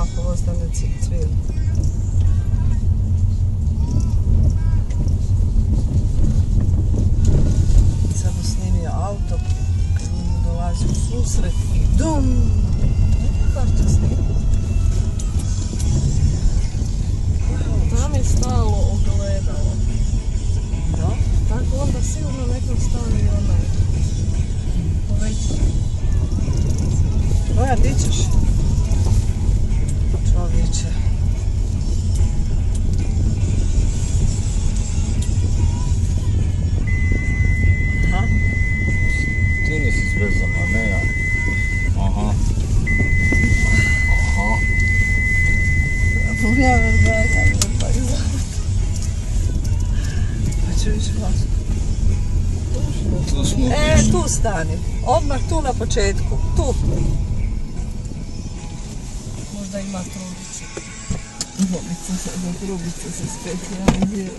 ako ostane cvijet. Samo snimio auto, kad mu dolazi u susret i dum! Baš će snimiti. Tam je stalo ogledalo. Da? Tako onda sigurno nekom stavi onaj poveći. Boja, di ćeš? Čovječe. Aha. Ti nisi svezana, ne ja. Aha. Aha. Boja, ja mi je pak zavod. Pa ću više vas. Tu smo. Tu stani. Odmah tu na početku. Tu. Možda ima trubice. Trubice se specijalizira.